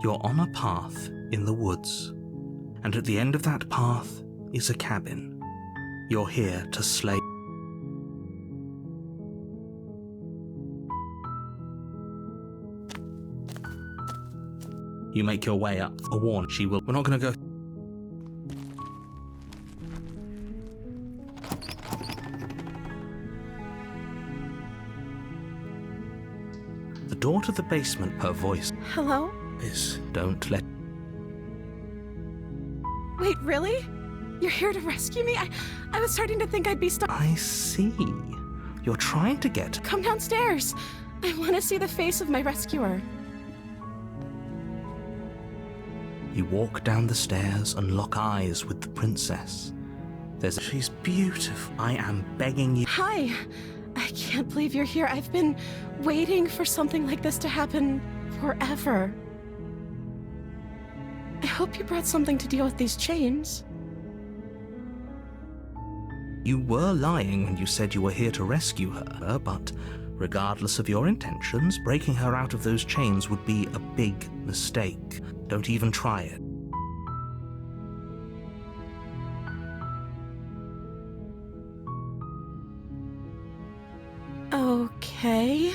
You're on a path in the woods, and at the end of that path is a cabin. You're here to slay. You make your way up. A warn, she will. We're not gonna go. The door to the basement, her voice Hello? is, don't let. Wait, really? You're here to rescue me? I was starting to think I'd be stuck. I see. You're trying to get. Come downstairs. I want to see the face of my rescuer. You walk down the stairs and lock eyes with the princess. She's beautiful. I am begging you. Hi. I can't believe you're here. I've been waiting for something like this to happen forever. I hope you brought something to deal with these chains. You were lying when you said you were here to rescue her, but regardless of your intentions, breaking her out of those chains would be a big mistake. Don't even try it. Okay.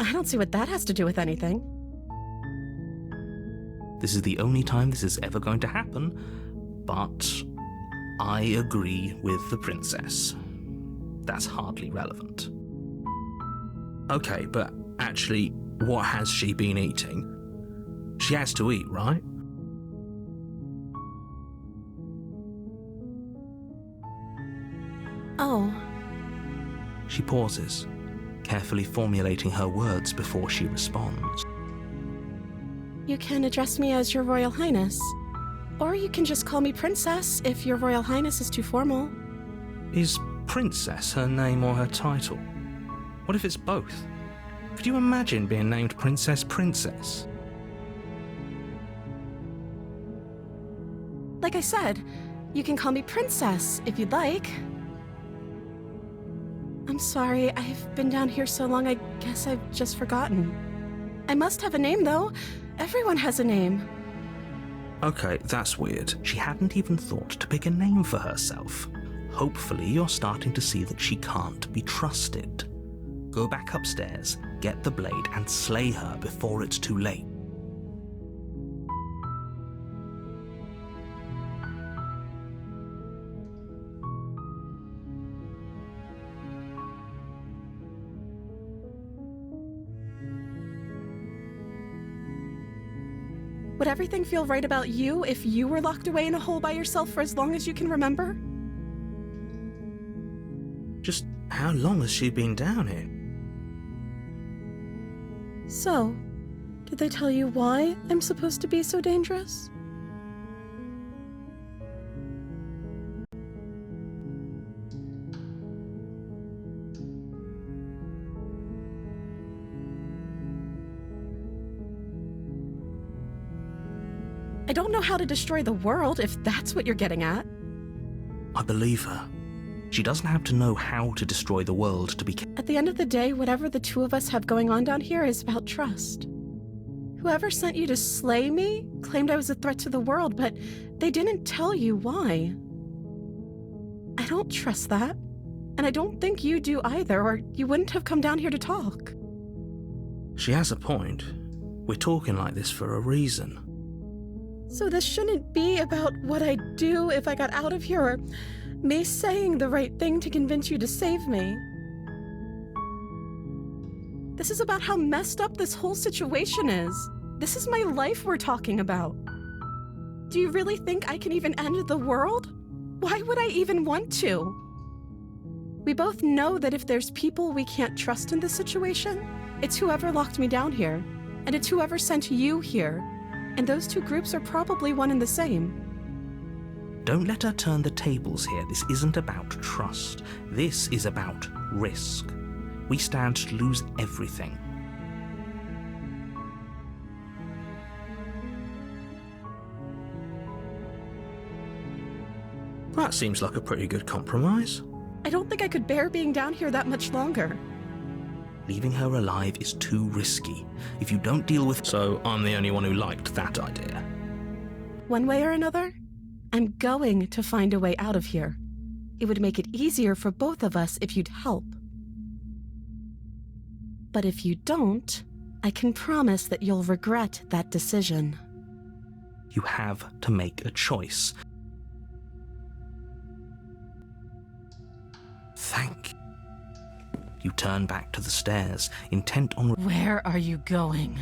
I don't see what that has to do with anything. This is the only time this is ever going to happen, but I agree with the princess. That's hardly relevant. Okay, but actually, what has she been eating? She has to eat, right? Oh. She pauses, carefully formulating her words before she responds. You can address me as Your Royal Highness. Or you can just call me Princess if Your Royal Highness is too formal. Is Princess her name or her title? What if it's both? Could you imagine being named Princess Princess? Like I said, you can call me Princess if you'd like. I'm sorry, I've been down here so long I guess I've just forgotten. I must have a name though. Everyone has a name. Okay, that's weird. She hadn't even thought to pick a name for herself. Hopefully you're starting to see that she can't be trusted. Go back upstairs, get the blade, and slay her before it's too late. Would everything feel right about you if you were locked away in a hole by yourself for as long as you can remember? Just how long has she been down here? So, did they tell you why I'm supposed to be so dangerous? I don't know how to destroy the world, if that's what you're getting at. I believe her. She doesn't have to know how to destroy the world to be. At the end of the day, whatever the two of us have going on down here is about trust. Whoever sent you to slay me claimed I was a threat to the world, but they didn't tell you why. I don't trust that. And I don't think you do either, or you wouldn't have come down here to talk. She has a point. We're talking like this for a reason. So this shouldn't be about what I'd do if I got out of here, or me saying the right thing to convince you to save me. This is about how messed up this whole situation is. This is my life we're talking about. Do you really think I can even end the world? Why would I even want to? We both know that if there's people we can't trust in this situation, it's whoever locked me down here, and it's whoever sent you here. And those two groups are probably one and the same. Don't let her turn the tables here. This isn't about trust. This is about risk. We stand to lose everything. That seems like a pretty good compromise. I don't think I could bear being down here that much longer. Leaving her alive is too risky. If you don't deal with... So I'm the only one who liked that idea. One way or another, I'm going to find a way out of here. It would make it easier for both of us if you'd help. But if you don't, I can promise that you'll regret that decision. You have to make a choice. Thank you. You turn back to the stairs, intent on... Where are you going?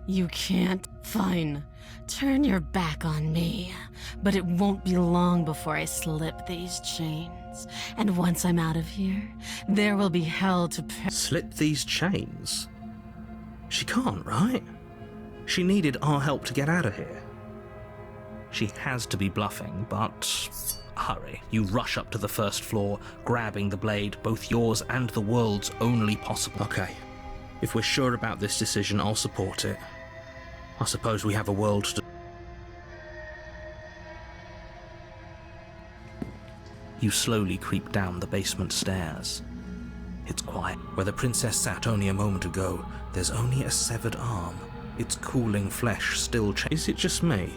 You can't. Fine. Turn your back on me. But it won't be long before I slip these chains. And once I'm out of here, there will be hell to pay. Slip these chains? She can't, right? She needed our help to get out of here. She has to be bluffing, but... Hurry. You rush up to the first floor, grabbing the blade, both yours and the world's only possible. Okay. If we're sure about this decision, I'll support it. I suppose we have a world to... You slowly creep down the basement stairs. It's quiet. Where the princess sat only a moment ago, there's only a severed arm. Its cooling flesh still Is it just me?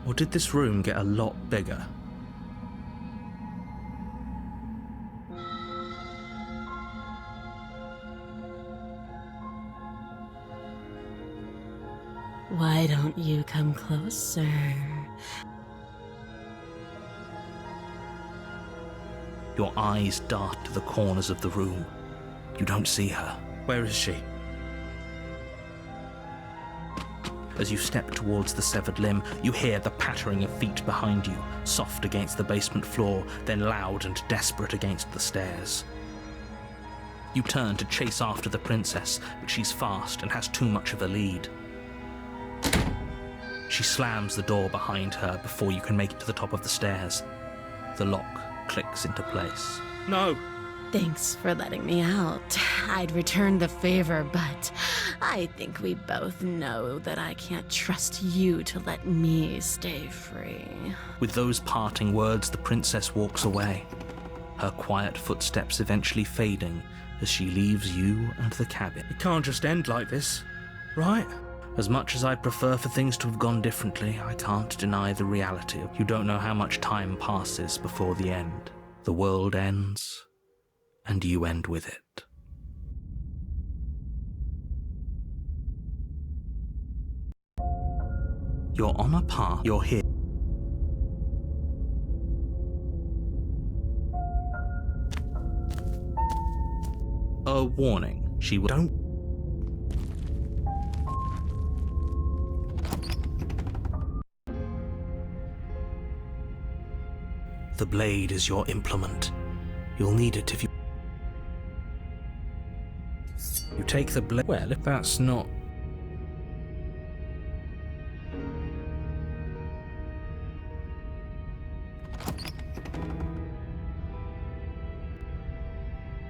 Or did this room get a lot bigger? Why don't you come closer? Your eyes dart to the corners of the room. You don't see her. Where is she? As you step towards the severed limb, you hear the pattering of feet behind you, soft against the basement floor, then loud and desperate against the stairs. You turn to chase after the princess, but she's fast and has too much of a lead. She slams the door behind her before you can make it to the top of the stairs. The lock clicks into place. No! Thanks for letting me out. I'd return the favor, but I think we both know that I can't trust you to let me stay free. With those parting words, the princess walks away, her quiet footsteps eventually fading as she leaves you and the cabin. It can't just end like this, right? As much as I'd prefer for things to have gone differently, I can't deny the reality. You don't know how much time passes before the end. The world ends, and you end with it. You're on a path. You're here. A warning. She will... Don't... The blade is your implement. You'll need it if you... You take the blade... Well, if that's not...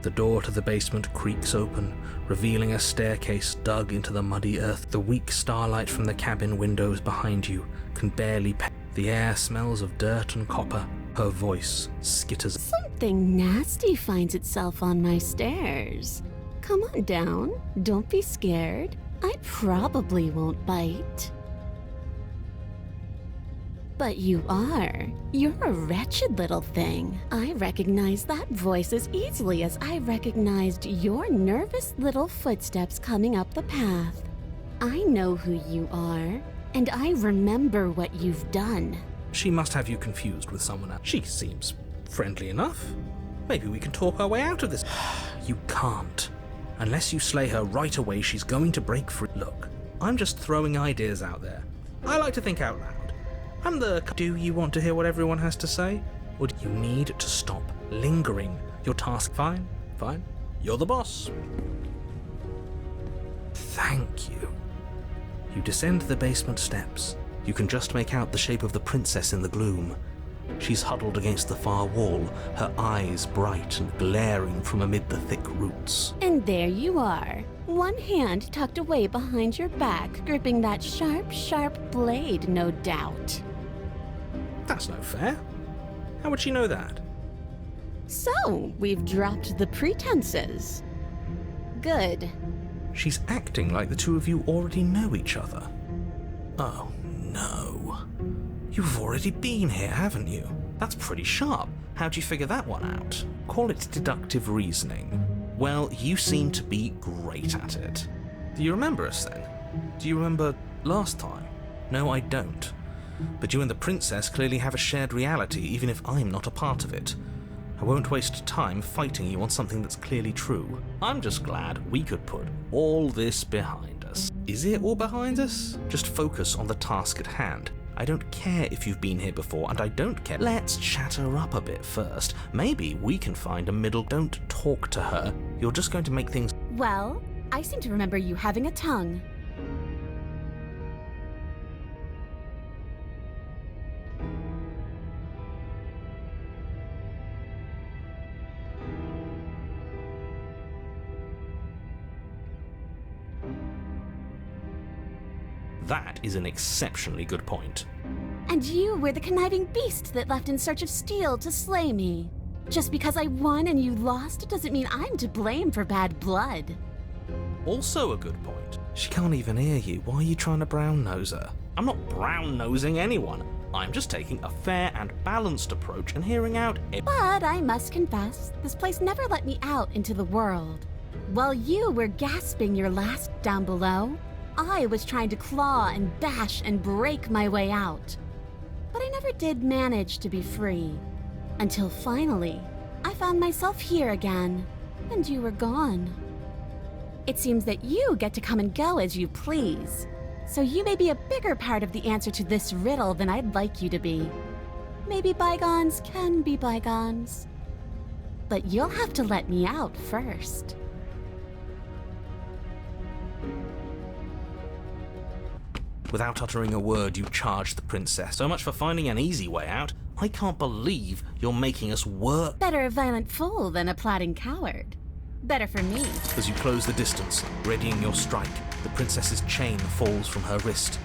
The door to the basement creaks open, revealing a staircase dug into the muddy earth. The weak starlight from the cabin windows behind you can barely... The air smells of dirt and copper. Her voice skitters. Something nasty finds itself on my stairs. Come on down. Don't be scared. I probably won't bite. But you are. You're a wretched little thing. I recognize that voice as easily as I recognized your nervous little footsteps coming up the path. I know who you are, and I remember what you've done. She must have you confused with someone else. She seems friendly enough. Maybe we can talk our way out of this. You can't. Unless you slay her right away, she's going to break free. Look, I'm just throwing ideas out there. I like to think out loud. Do you want to hear what everyone has to say? Or do you need to stop lingering? Your task, fine. You're the boss. Thank you. You descend the basement steps. You can just make out the shape of the princess in the gloom. She's huddled against the far wall, her eyes bright and glaring from amid the thick roots. And there you are, one hand tucked away behind your back, gripping that sharp, sharp blade, no doubt. That's no fair. How would she know that? So, we've dropped the pretenses. Good. She's acting like the two of you already know each other. Oh, no. You've already been here, haven't you? That's pretty sharp. How'd you figure that one out? Call it deductive reasoning. Well, you seem to be great at it. Do you remember us then? Do you remember last time? No, I don't. But you and the princess clearly have a shared reality, even if I'm not a part of it. I won't waste time fighting you on something that's clearly true. I'm just glad we could put all this behind us. Is it all behind us? Just focus on the task at hand. I don't care if you've been here before, and I don't care. Let's chat her up a bit first. Maybe we can find a middle. Don't talk to her. You're just going to make things... Well, I seem to remember you having a tongue. That is an exceptionally good point. And you were the conniving beast that left in search of steel to slay me. Just because I won and you lost doesn't mean I'm to blame for bad blood. Also a good point. She can't even hear you. Why are you trying to brown-nose her? I'm not brown-nosing anyone. I'm just taking a fair and balanced approach and hearing out... But I must confess, this place never let me out into the world. While you were gasping your last down below, I was trying to claw and bash and break my way out. But I never did manage to be free. Until finally, I found myself here again, and you were gone. It seems that you get to come and go as you please. So you may be a bigger part of the answer to this riddle than I'd like you to be. Maybe bygones can be bygones. But you'll have to let me out first. Without uttering a word, you charge the princess. So much for finding an easy way out. I can't believe you're making us work. Better a violent fool than a plotting coward. Better for me. As you close the distance, readying your strike, the princess's chain falls from her wrist.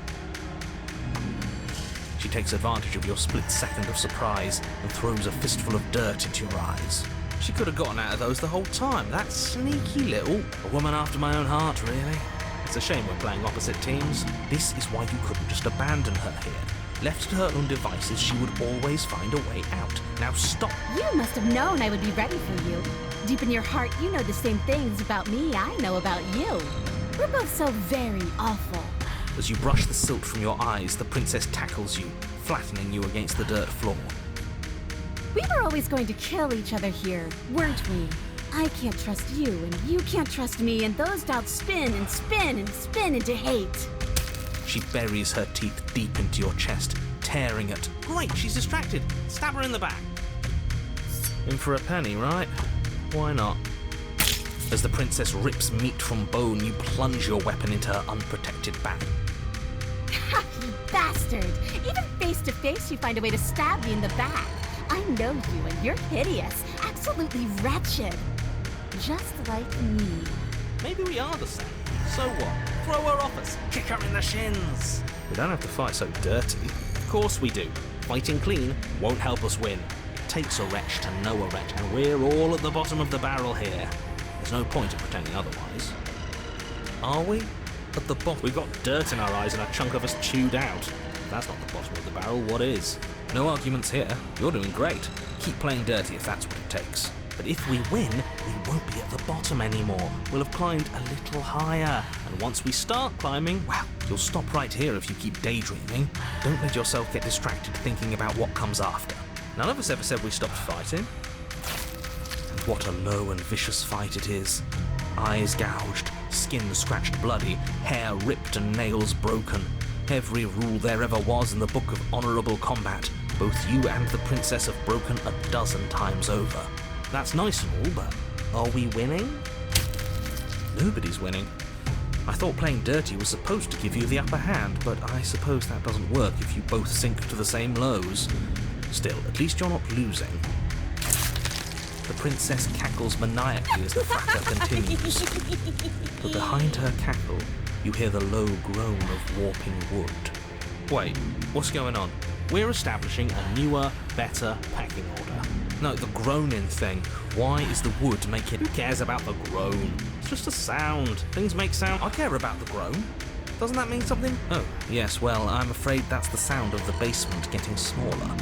She takes advantage of your split second of surprise and throws a fistful of dirt into your eyes. She could have gotten out of those the whole time. That sneaky little... A woman after my own heart, really. It's a shame we're playing opposite teams. This is why you couldn't just abandon her here. Left to her own devices, she would always find a way out. Now stop. You must have known I would be ready for you. Deep in your heart, you know the same things about me I know about you. We're both so very awful. As you brush the silt from your eyes, the princess tackles you, flattening you against the dirt floor. We were always going to kill each other here, weren't we? I can't trust you, and you can't trust me, and those doubts spin and spin and spin into hate. She buries her teeth deep into your chest, tearing at... Great, she's distracted. Stab her in the back. In for a penny, right? Why not? As the princess rips meat from bone, you plunge your weapon into her unprotected back. Ha, you bastard! Even face to face, you find a way to stab me in the back. I know you, and you're hideous, absolutely wretched. Just like me. Maybe we are the same. So what? Throw her off us. Kick her in the shins. We don't have to fight so dirty. Of course we do. Fighting clean won't help us win. It takes a wretch to know a wretch, and we're all at the bottom of the barrel here. There's no point in pretending otherwise. Are we? At the bottom, we've got dirt in our eyes and a chunk of us chewed out. that's not the bottom of the barrel, what is? No arguments here. You're doing great. Keep playing dirty if that's what it takes. But if we win, we won't be at the bottom anymore. We'll have climbed a little higher. And once we start climbing, well, you'll stop right here if you keep daydreaming. Don't let yourself get distracted thinking about what comes after. None of us ever said we stopped fighting. And what a low and vicious fight it is. Eyes gouged, skin scratched bloody, hair ripped and nails broken. Every rule there ever was in the Book of Honourable Combat. Both you and the princess have broken a dozen times over. That's nice and all, but are we winning? Nobody's winning. I thought playing dirty was supposed to give you the upper hand, but I suppose that doesn't work if you both sink to the same lows. Still, at least you're not losing. The princess cackles maniacally as the fracas continues. But behind her cackle, you hear the low groan of warping wood. Wait, what's going on? We're establishing a newer, better packing order. No, the groaning thing. Why is the wood making... Who cares about the groan? It's just a sound. Things make sound. I care about the groan. Doesn't that mean something? Oh, yes, well, I'm afraid that's the sound of the basement getting smaller.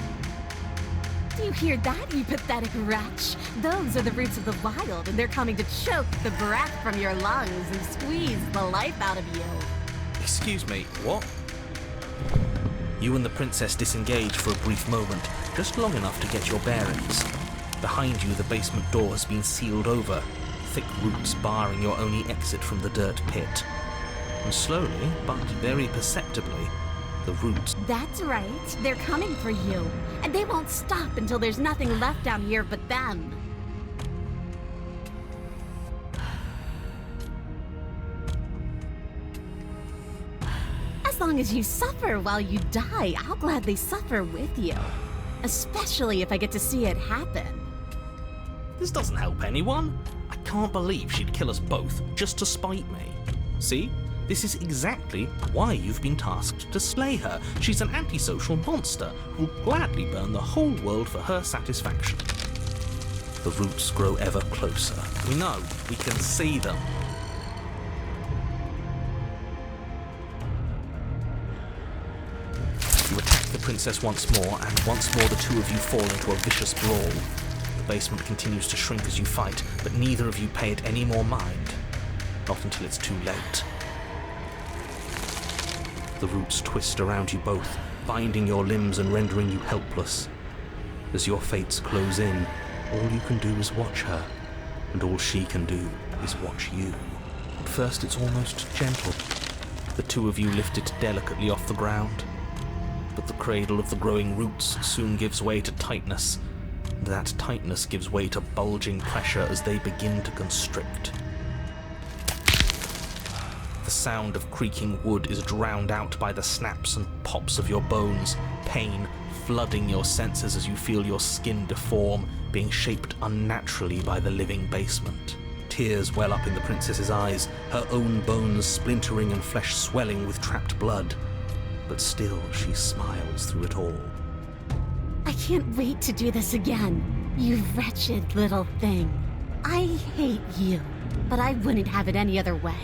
Do you hear that, you pathetic wretch? Those are the roots of the wild, and they're coming to choke the breath from your lungs and squeeze the life out of you. Excuse me, what? You and the princess disengage for a brief moment, just long enough to get your bearings. Behind you, the basement door has been sealed over, thick roots barring your only exit from the dirt pit. And slowly, but very perceptibly, the roots... That's right. They're coming for you. And they won't stop until there's nothing left down here but them. As long as you suffer while you die, I'll gladly suffer with you. Especially if I get to see it happen. This doesn't help anyone. I can't believe she'd kill us both just to spite me. See? This is exactly why you've been tasked to slay her. She's an antisocial monster who'll gladly burn the whole world for her satisfaction. The roots grow ever closer. We know. We can see them. You attack the princess once more, and once more the two of you fall into a vicious brawl. The basement continues to shrink as you fight, but neither of you pay it any more mind. Not until it's too late. The roots twist around you both, binding your limbs and rendering you helpless. As your fates close in, all you can do is watch her, and all she can do is watch you. At first it's almost gentle. The two of you lift it delicately off the ground. But the cradle of the growing roots soon gives way to tightness, and that tightness gives way to bulging pressure as they begin to constrict. The sound of creaking wood is drowned out by the snaps and pops of your bones, pain flooding your senses as you feel your skin deform, being shaped unnaturally by the living basement. Tears well up in the princess's eyes, her own bones splintering and flesh swelling with trapped blood. But still she smiles through it all. I can't wait to do this again, you wretched little thing. I hate you, but I wouldn't have it any other way.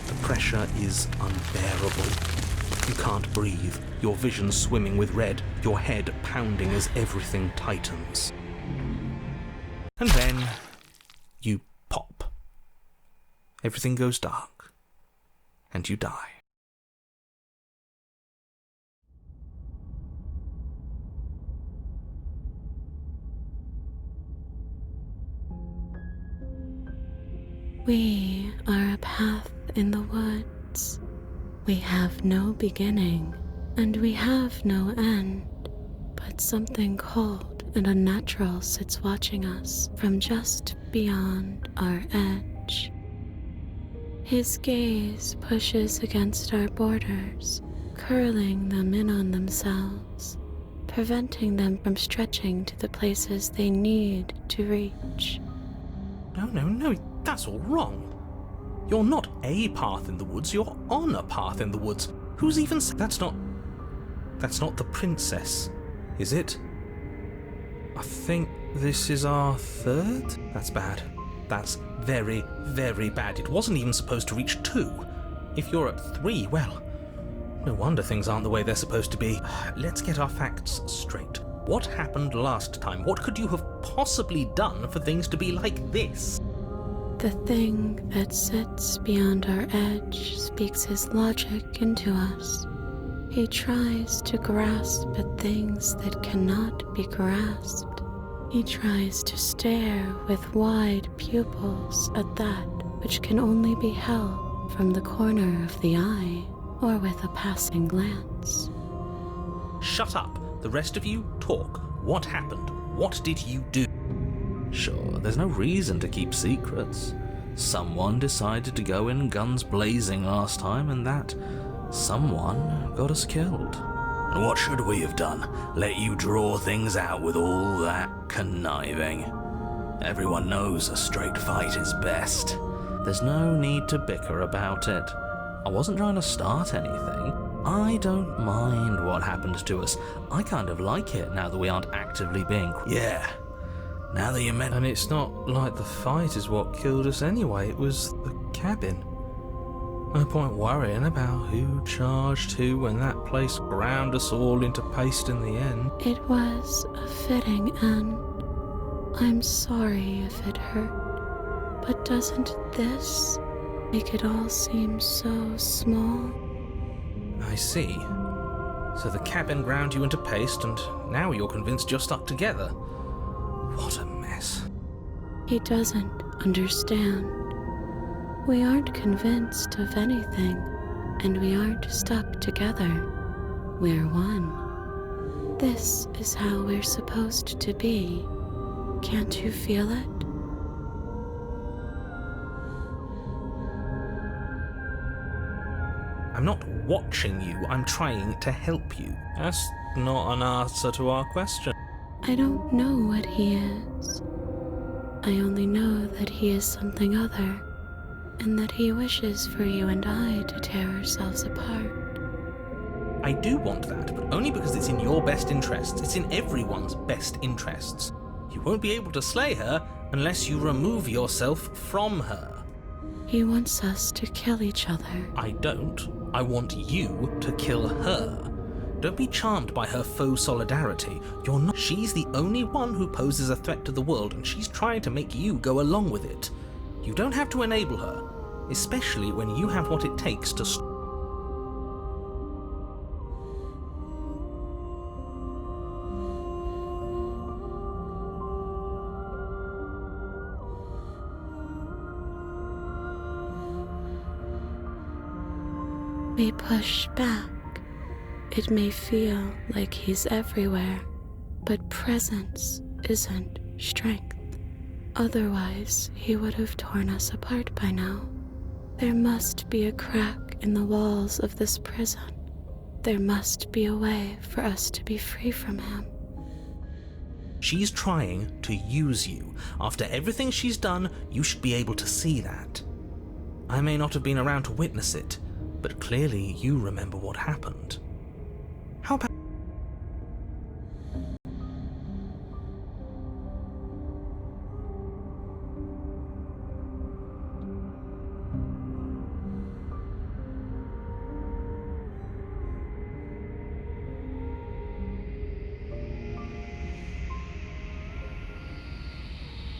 The pressure is unbearable. You can't breathe, your vision swimming with red, your head pounding as everything tightens. And then you pop. Everything goes dark, and you die. We are a path in the woods. We have no beginning, and we have no end. But something cold and unnatural sits watching us from just beyond our edge. His gaze pushes against our borders, curling them in on themselves, preventing them from stretching to the places they need to reach. No, that's all wrong. You're not a path in the woods, you're on a path in the woods. Who's even That's not the princess, is it? I think this is our third? That's bad. That's very, very bad. It wasn't even supposed to reach 2. If you're at 3, well, No wonder things aren't the way they're supposed to be. Let's get our facts straight. What happened last time? What could you have possibly done for things to be like this? The thing that sits beyond our edge speaks his logic into us. He tries to grasp at things that cannot be grasped. He tries to stare with wide pupils at that which can only be held from the corner of the eye or with a passing glance. Shut up. The rest of you, talk. What happened? What did you do? Sure, there's no reason to keep secrets. Someone decided to go in guns blazing last time, and that someone got us killed. And what should we have done? Let you draw things out with all that conniving? Everyone knows a straight fight is best. There's no need to bicker about it. I wasn't trying to start anything. I don't mind what happened to us. I kind of like it now that we aren't actively being... Yeah, now that you met... And it's not like the fight is what killed us anyway. It was the cabin. No point worrying about who charged who when that place ground us all into paste in the end. It was a fitting end. I'm sorry if it hurt, but doesn't this make it all seem so small? I see. So the cabin ground you into paste, and now you're convinced you're stuck together. What a mess. He doesn't understand. We aren't convinced of anything, and we aren't stuck together. We're one. This is how we're supposed to be. Can't you feel it? I'm not watching you, I'm trying to help you. That's not an answer to our question. I don't know what he is. I only know that he is something other, and that he wishes for you and I to tear ourselves apart. I do want that, but only because it's in your best interests. It's in everyone's best interests. You won't be able to slay her unless you remove yourself from her. He wants us to kill each other. I don't. I want you to kill her. Don't be charmed by her faux solidarity. You're not. She's the only one who poses a threat to the world, and she's trying to make you go along with it. You don't have to enable her, especially when you have what it takes to stop. We push back. It may feel like he's everywhere, but presence isn't strength. Otherwise, he would have torn us apart by now. There must be a crack in the walls of this prison. There must be a way for us to be free from him. She's trying to use you. After everything she's done, you should be able to see that. I may not have been around to witness it, but clearly you remember what happened. How about...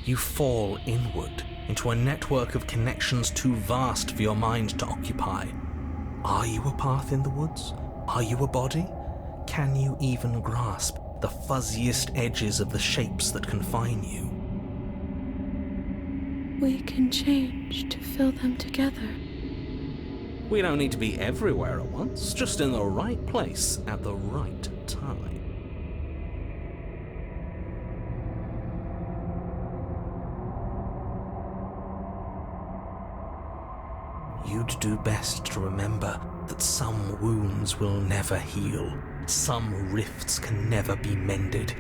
You fall inward into a network of connections too vast for your mind to occupy. Are you a path in the woods? Are you a body? Can you even grasp the fuzziest edges of the shapes that confine you? We can change to fill them together. We don't need to be everywhere at once, just in the right place at the right time. You'd do best to remember that some wounds will never heal. Some rifts can never be mended.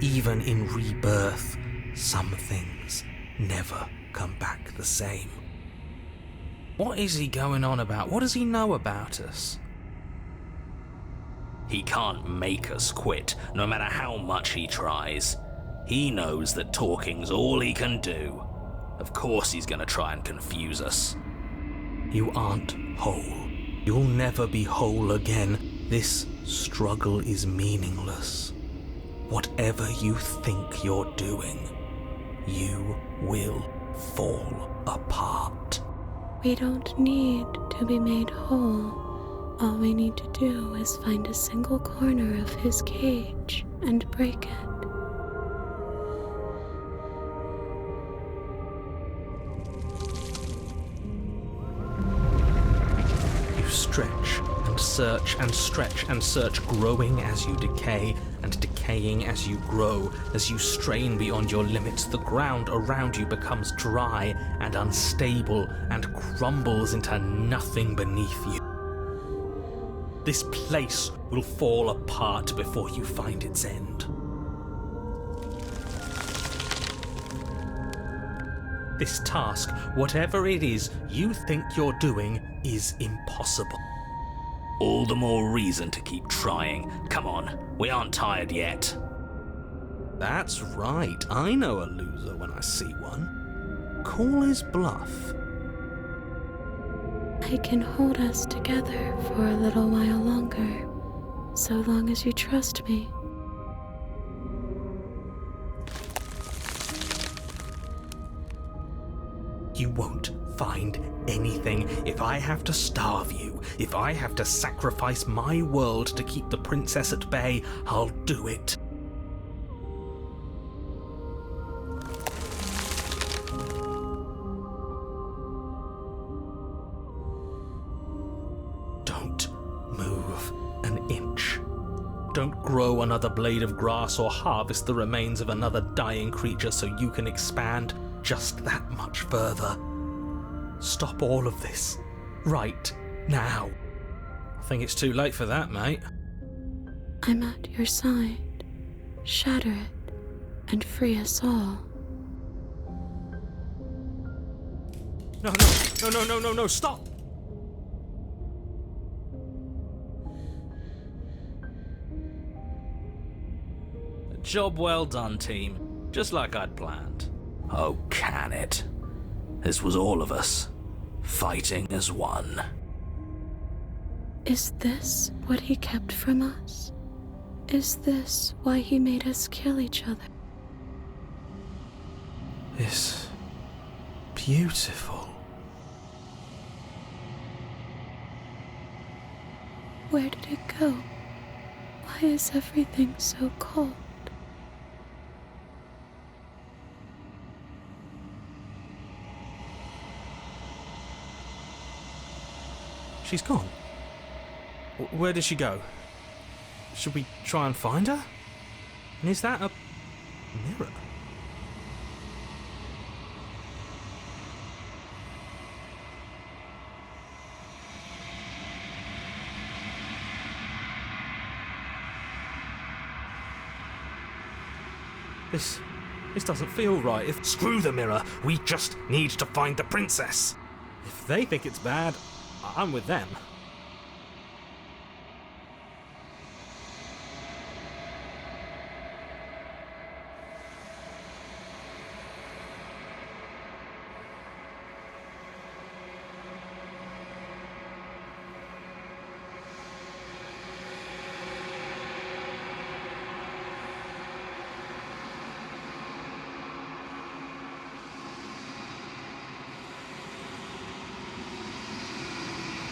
Even in rebirth, some things never come back the same. What is he going on about? What does he know about us? He can't make us quit, no matter how much he tries. He knows that talking's all he can do. Of course he's gonna try and confuse us. You aren't whole. You'll never be whole again. This struggle is meaningless. Whatever you think you're doing, you will fall apart. We don't need to be made whole. All we need to do is find a single corner of his cage and break it. You stretch and search and stretch and search, growing as you decay and decaying as you grow. As you strain beyond your limits, the ground around you becomes dry and unstable and crumbles into nothing beneath you. This place will fall apart before you find its end. This task, whatever it is you think you're doing, is impossible. All the more reason to keep trying. Come on, we aren't tired yet. That's right, I know a loser when I see one. Call his bluff. I can hold us together for a little while longer, so long as you trust me. You won't find anything. If I have to starve you, if I have to sacrifice my world to keep the princess at bay, I'll do it. Don't move an inch. Don't grow another blade of grass or harvest the remains of another dying creature so you can expand just that much further. Stop all of this, right now. I think it's too late for that, mate. I'm at your side. Shatter it and free us all. No, stop! Job well done, team. Just like I'd planned. Oh, can it? This was all of us, fighting as one. Is this what he kept from us? Is this why he made us kill each other? It's beautiful. Where did it go? Why is everything so cold? She's gone. Where did she go? Should we try and find her? And is that a mirror? This doesn't feel right. Screw the mirror. We just need to find the princess. If they think it's bad, I'm with them.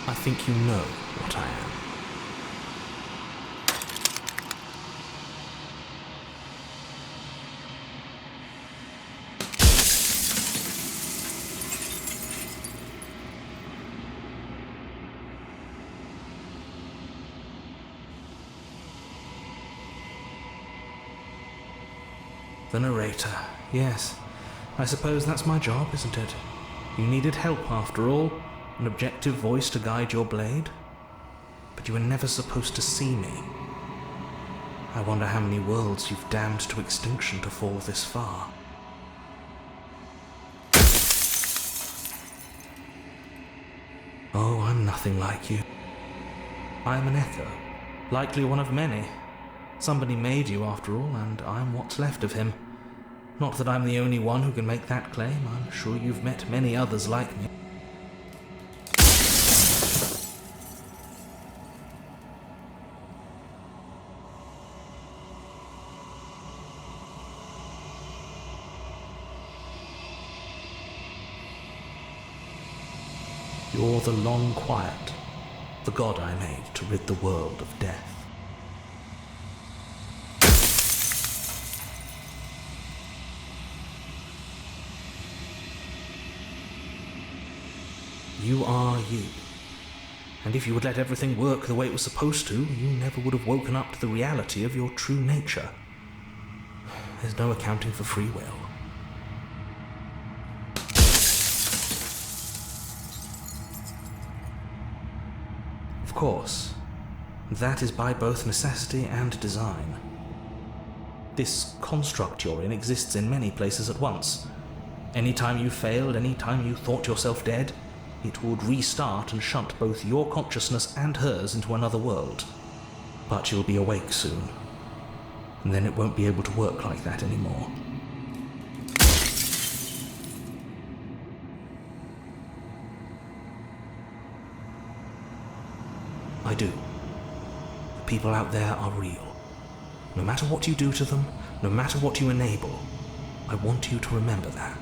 I think you know what I am. The narrator. Yes. I suppose that's my job, isn't it? You needed help after all. An objective voice to guide your blade. But you were never supposed to see me. I wonder how many worlds you've damned to extinction to fall this far. Oh, I'm nothing like you. I am an echo, likely one of many. Somebody made you after all, and I'm what's left of him. Not that I'm the only one who can make that claim. I'm sure you've met many others like me. You're the long quiet, the god I made to rid the world of death. You are you. And if you would let everything work the way it was supposed to, you never would have woken up to the reality of your true nature. There's no accounting for free will. Of course, that is by both necessity and design. This construct you're in exists in many places at once. Anytime you failed, anytime you thought yourself dead, it would restart and shunt both your consciousness and hers into another world. But you'll be awake soon, and then it won't be able to work like that anymore. I do. The people out there are real. No matter what you do to them, no matter what you enable, I want you to remember that.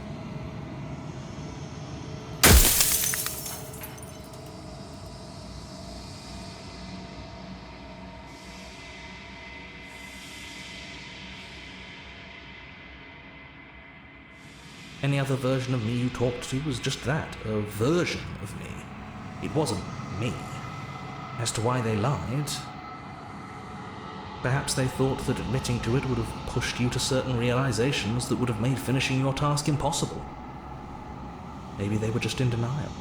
Any other version of me you talked to was just that, a version of me. It wasn't me. As to why they lied, perhaps they thought that admitting to it would have pushed you to certain realizations that would have made finishing your task impossible. Maybe they were just in denial.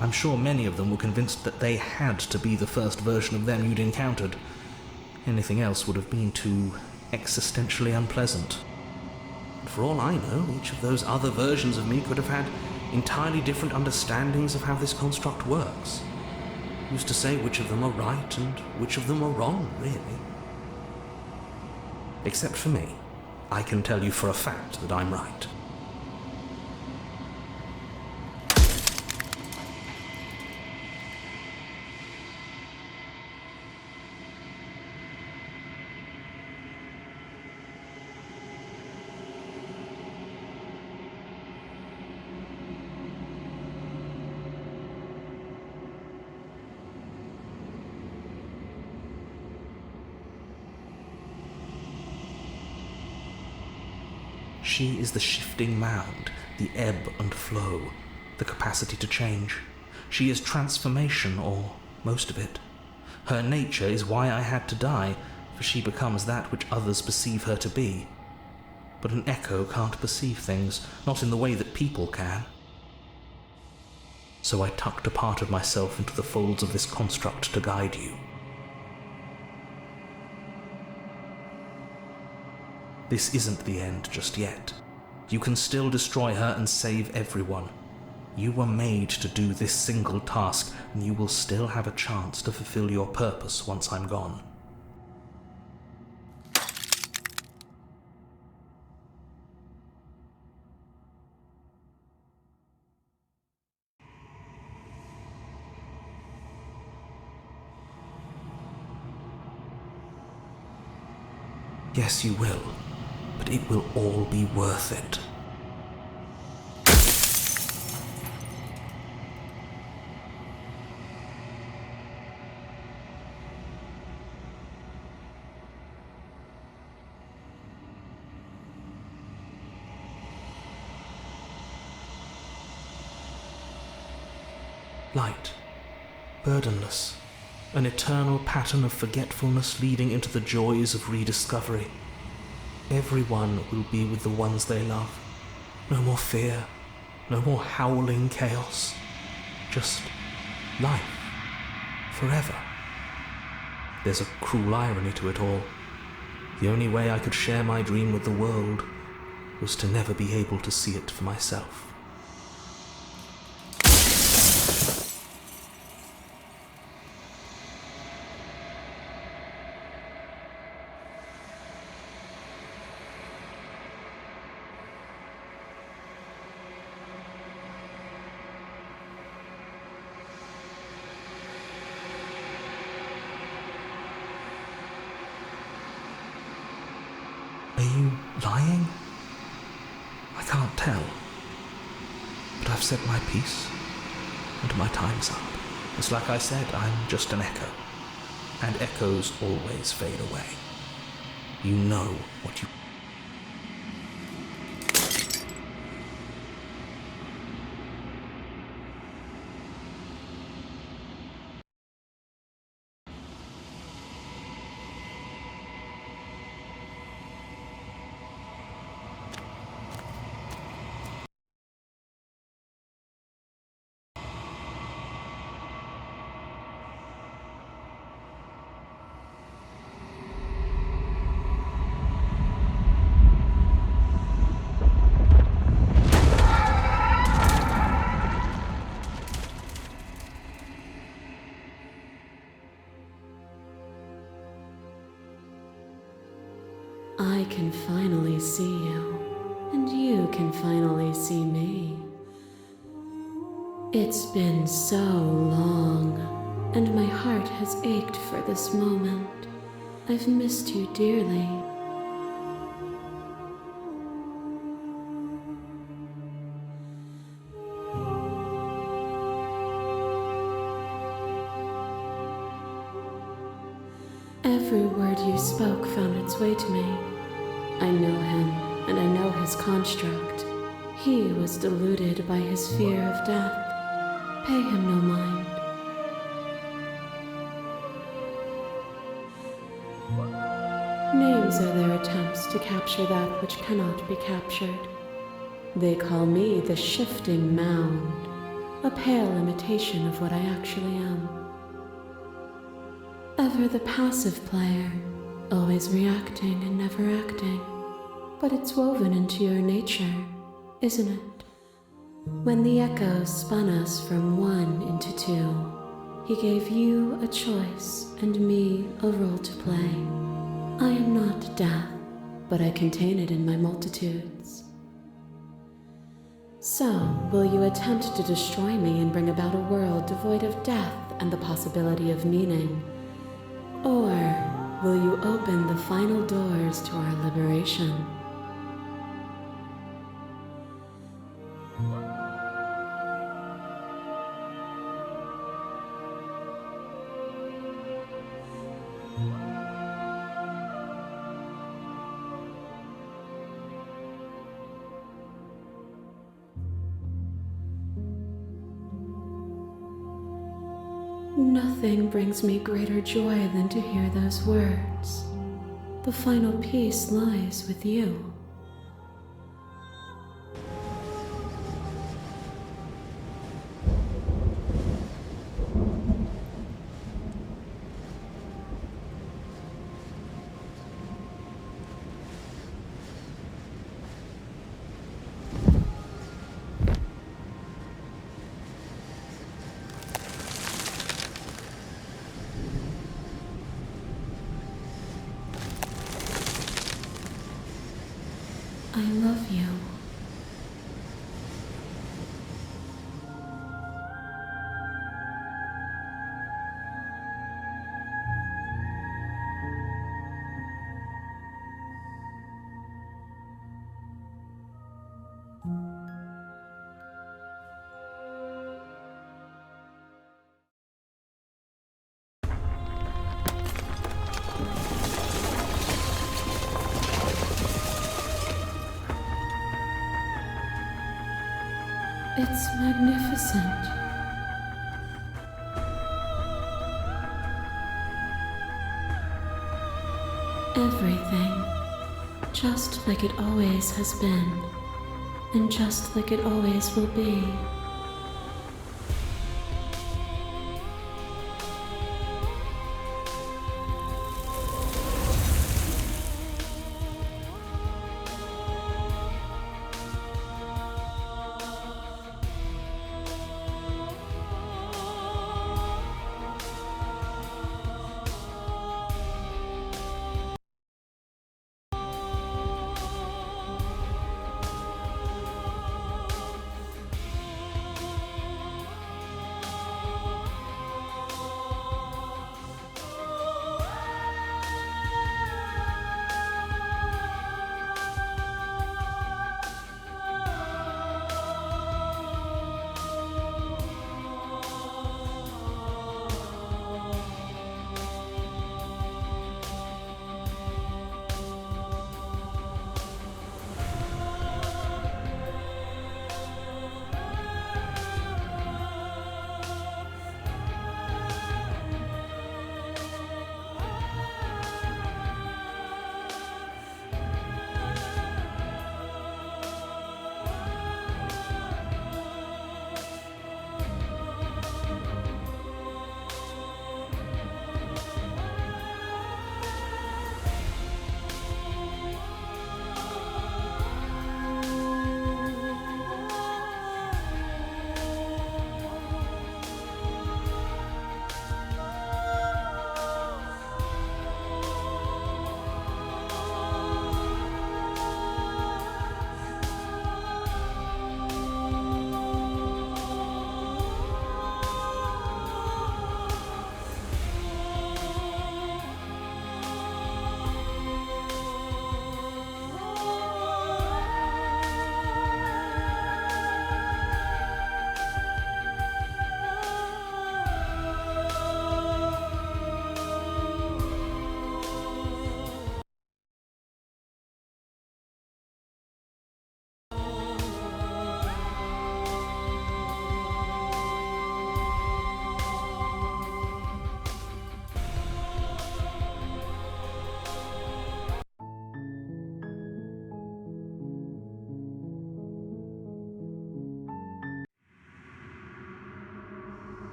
I'm sure many of them were convinced that they had to be the first version of them you'd encountered. Anything else would have been too existentially unpleasant. For all I know, each of those other versions of me could have had entirely different understandings of how this construct works. Who's to say which of them are right and which of them are wrong, really? Except for me, I can tell you for a fact that I'm right. She is the shifting mound, the ebb and flow, the capacity to change. She is transformation, or most of it. Her nature is why I had to die, for she becomes that which others perceive her to be. But an echo can't perceive things, not in the way that people can. So I tucked a part of myself into the folds of this construct to guide you. This isn't the end just yet. You can still destroy her and save everyone. You were made to do this single task, and you will still have a chance to fulfill your purpose once I'm gone. Yes, you will. But it will all be worth it. Light, burdenless, an eternal pattern of forgetfulness leading into the joys of rediscovery. Everyone will be with the ones they love. No more fear, no more howling chaos. Just life, forever. There's a cruel irony to it all. The only way I could share my dream with the world was to never be able to see it for myself. Are you lying? I can't tell. But I've said my piece. and my time's up. It's like I said, I'm just an echo. And echoes always fade away. You know what you... I can finally see you, and you can finally see me. It's been so long, and my heart has ached for this moment. I've missed you dearly. Every word you spoke found its way to me. I know him, and I know his construct. He was deluded by his fear of death. Pay him no mind. Names are their attempts to capture that which cannot be captured. They call me the shifting mound, a pale imitation of what I actually am. Ever the passive player, always reacting and never acting. But it's woven into your nature, isn't it? When the echoes spun us from one into two, he gave you a choice and me a role to play. I am not death, but I contain it in my multitudes. So, will you attempt to destroy me and bring about a world devoid of death and the possibility of meaning? Or will you open the final doors to our liberation? Nothing brings me greater joy than to hear those words. The final peace lies with you. I love you. It's magnificent. Everything, just like it always has been, and just like it always will be.